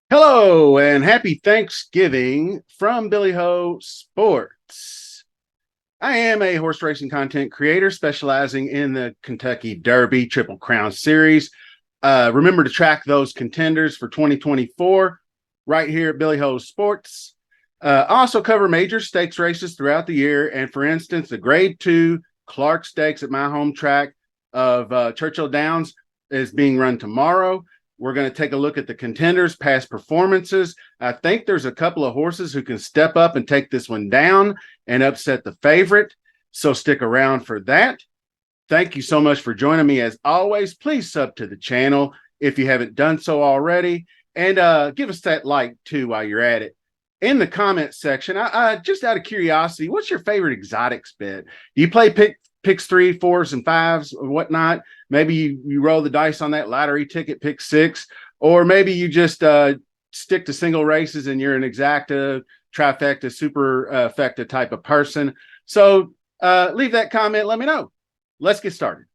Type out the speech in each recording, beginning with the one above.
Hello and happy Thanksgiving from Billy Ho Sports. I am a horse racing content creator specializing in the Kentucky Derby Triple Crown Series. Remember to track those contenders for 2024 right here at Billy Ho Sports. Also cover major stakes races throughout the year. And for instance, the Grade 2 Clark Stakes at my home track of Churchill Downs is being run tomorrow. We're going to take a look at the contenders' past performances. I think there's a couple of horses who can step up and take this one down and upset the favorite. So stick around for that. Thank you so much for joining me. As always, please sub to the channel if you haven't done so already. And give us that like, too, while you're at it. In the comment section, I just out of curiosity, what's your favorite exotics bet? Do you play picks 3, 4s, and 5s or whatnot? Maybe you roll the dice on that lottery ticket, pick 6, or maybe you just stick to single races and you're an exacta, trifecta, superfecta type of person. So leave that comment. Let me know. Let's get started.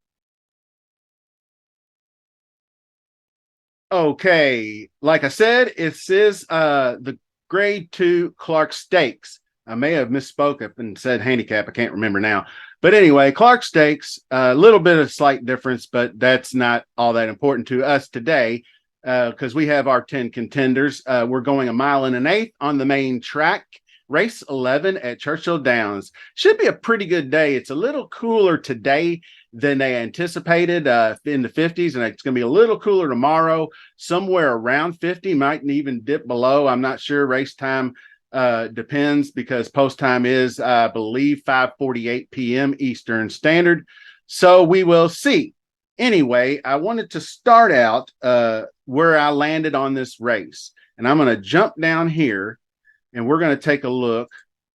Okay, like I said, it is the Grade 2 Clark Stakes. I may have misspoke and said handicap. I can't remember now. But anyway, Clark Stakes, a little bit of slight difference, but that's not all that important to us today because we have our 10 contenders. We're going 1.1 miles on the main track. Race 11 at Churchill Downs. Should be a pretty good day. It's a little cooler today than they anticipated in the 50s, and it's going to be a little cooler tomorrow, somewhere around 50, might even dip below. I'm not sure. Race time depends because post time is, I believe, 5:48 p.m. Eastern Standard. So we will see. Anyway, I wanted to start out where I landed on this race, and I'm going to jump down here. And we're going to take a look.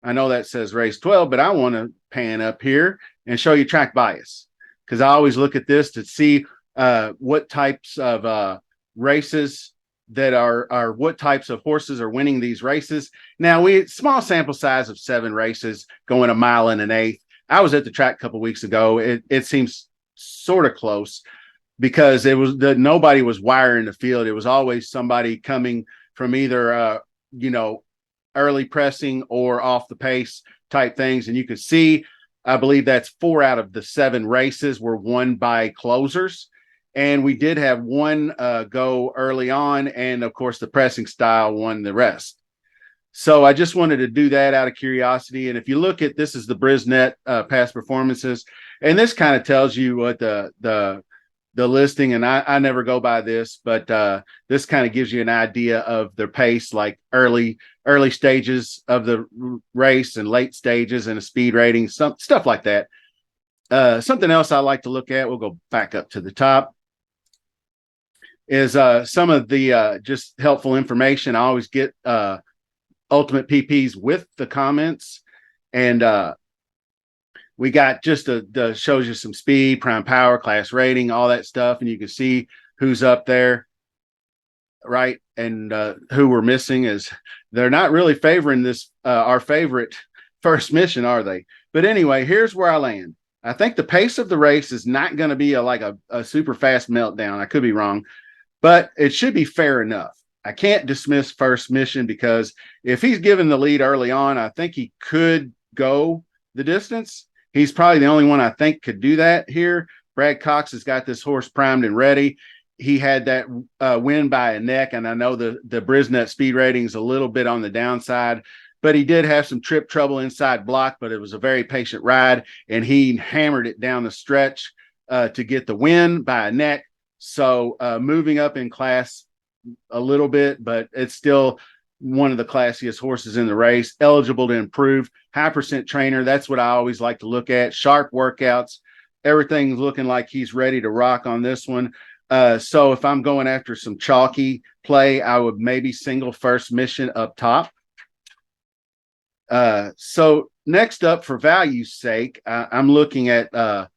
I know that says race 12, but I want to pan up here and show you track bias because I always look at this to see what types of races that are what types of horses are winning these races. Now, small sample size of 7 races going 1.1 miles. I was at the track a couple of weeks ago. It seems sort of close because nobody was wiring the field. It was always somebody coming from either early pressing or off the pace type things. And you can see, I believe that's 4 out of the 7 races were won by closers. And we did have one go early on. And of course, the pressing style won the rest. So I just wanted to do that out of curiosity. And if you look at this is the Brisnet past performances, and this kind of tells you what the listing, and I never go by this, but this kind of gives you an idea of their pace, like early stages of the race and late stages and a speed rating, stuff like that. Something else I like to look at, we'll go back up to the top, is some of the just helpful information. I always get Ultimate PPs with the comments, and we got just shows you some speed, prime power, class rating, all that stuff, and you can see who's up there, right? And who we're missing is they're not really favoring this our favorite First Mission, are they? But anyway, here's where I land. I think the pace of the race is not going to be like a super fast meltdown. I could be wrong, but it should be fair enough. I can't dismiss First Mission because if he's given the lead early on, I think he could go the distance. He's probably the only one I think could do that here. Brad Cox has got this horse primed and ready. He had that win by a neck, and I know the Brisnet speed rating is a little bit on the downside, but he did have some trip trouble inside block, but it was a very patient ride, and he hammered it down the stretch to get the win by a neck. So moving up in class a little bit, but it's still one of the classiest horses in the race, eligible to improve, high percent trainer. That's what I always like to look at. Sharp workouts, everything's looking like he's ready to rock on this one. So if I'm going after some chalky play, I would maybe single First Mission up top. So next up, for value's sake, I'm looking at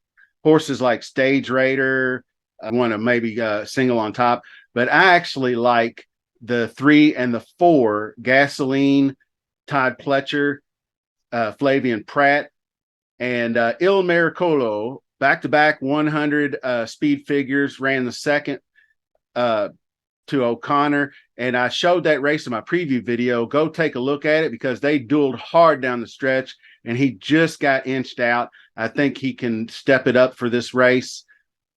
horses like Stage Raider. I want to maybe single on top. but I actually like the 3 and the 4, Gasoline, Todd Pletcher, Flavian Pratt, and Il Miracolo, back to back 100 speed figures, ran the second uh, to O'Connor. And I showed that race in my preview video. Go take a look at it because they dueled hard down the stretch and he just got inched out. I think he can step it up for this race.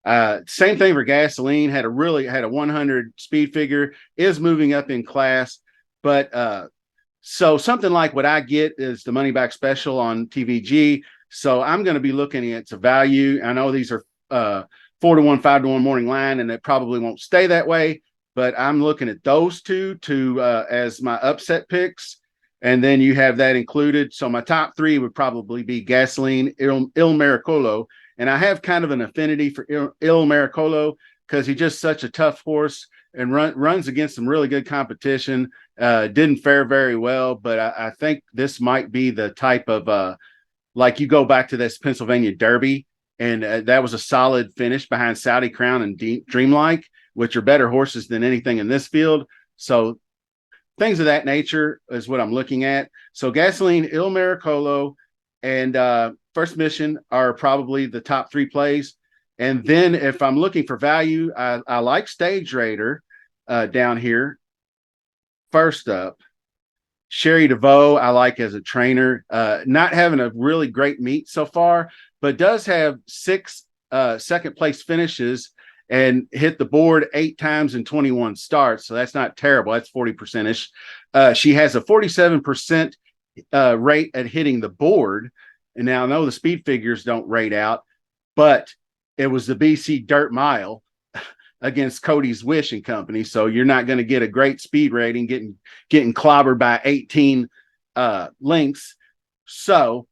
Same thing for Gasoline. Had a 100 speed figure, is moving up in class, but so something like what I get is the money back special on TVG. So I'm going to be looking at the value. I know these are 4-1, 5-1 morning line, and it probably won't stay that way. But I'm looking at those two to as my upset picks, and then you have that included. So my top 3 would probably be Gasoline, Il Miracolo, and I have kind of an affinity for Il Miracolo because he's just such a tough horse and runs against some really good competition. Didn't fare very well, but I think this might be the type of like you go back to this Pennsylvania Derby, and that was a solid finish behind Saudi Crown and Dreamlike, which are better horses than anything in this field. So things of that nature is what I'm looking at. So Gasoline, Il Miracolo, and First Mission are probably the top 3 plays. And then if I'm looking for value, I like Stage Raider down here. First up, Sherry DeVoe, I like as a trainer. Not having a really great meet so far, but does have 6 second place finishes and hit the board 8 times in 21 starts. So that's not terrible. That's 40%ish. She has a 47% rate at hitting the board. And now I know the speed figures don't rate out, but it was the BC Dirt Mile against Cody's Wish and Company. So you're not going to get a great speed rating getting clobbered by 18 lengths. So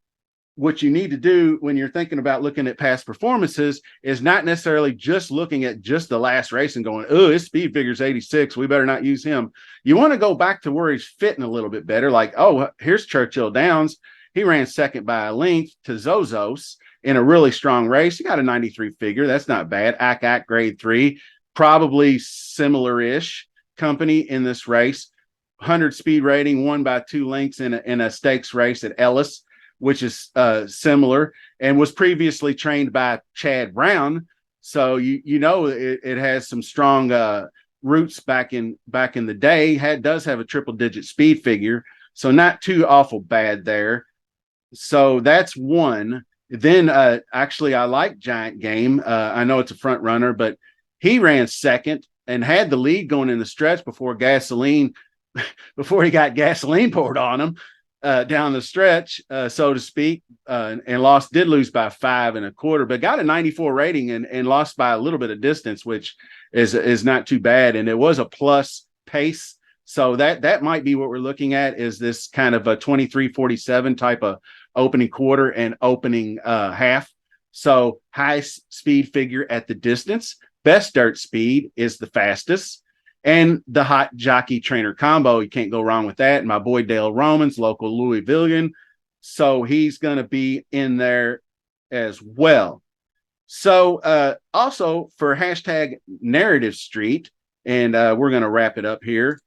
what you need to do when you're thinking about looking at past performances is not necessarily just looking at just the last race and going, oh, his speed figure's 86. We better not use him. You want to go back to where he's fitting a little bit better. Like, oh, here's Churchill Downs. He ran second by a length to Zozos in a really strong race. He got a 93 figure. That's not bad. Ack grade 3, probably similar-ish company in this race. 100 speed rating, won by 2 lengths in a stakes race at Ellis, which is similar, and was previously trained by Chad Brown. So you know it has some strong roots back in the day. Does have a triple-digit speed figure, so not too awful bad there. So that's one. Then actually I like Giant Game. I know it's a front runner, but he ran second and had the lead going in the stretch before he got gasoline poured on him down the stretch, so to speak, and did lose by 5 1/4, but got a 94 rating and lost by a little bit of distance, which is not too bad. And it was a plus pace. So that might be what we're looking at, is this kind of a 23:47 type of opening quarter and opening half. So high speed figure at the distance. Best dirt speed is the fastest. And the hot jockey trainer combo, you can't go wrong with that. And my boy Dale Romans, local Louisvillian. So he's going to be in there as well. So also for hashtag Narrative Street, and we're going to wrap it up here.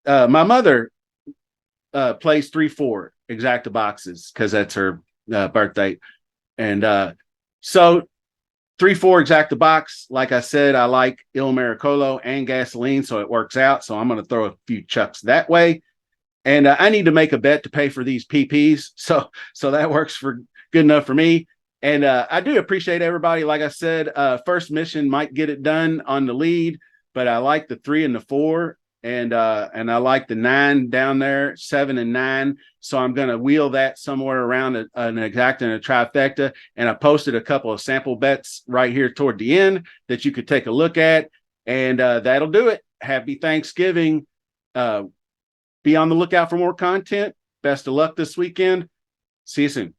My mother plays 3-4 exacta boxes because that's her birthday. And so 3-4 exacta box. Like I said, I like Il Miracolo and Gasoline, so it works out. So I'm going to throw a few chucks that way. And I need to make a bet to pay for these PPs. So that works for good enough for me. And I do appreciate everybody. Like I said, First Mission might get it done on the lead, but I like the 3 and the 4. And I like the 9 down there, 7 and 9. So I'm going to wheel that somewhere around an exacta and a trifecta. And I posted a couple of sample bets right here toward the end that you could take a look at. And that'll do it. Happy Thanksgiving. Be on the lookout for more content. Best of luck this weekend. See you soon.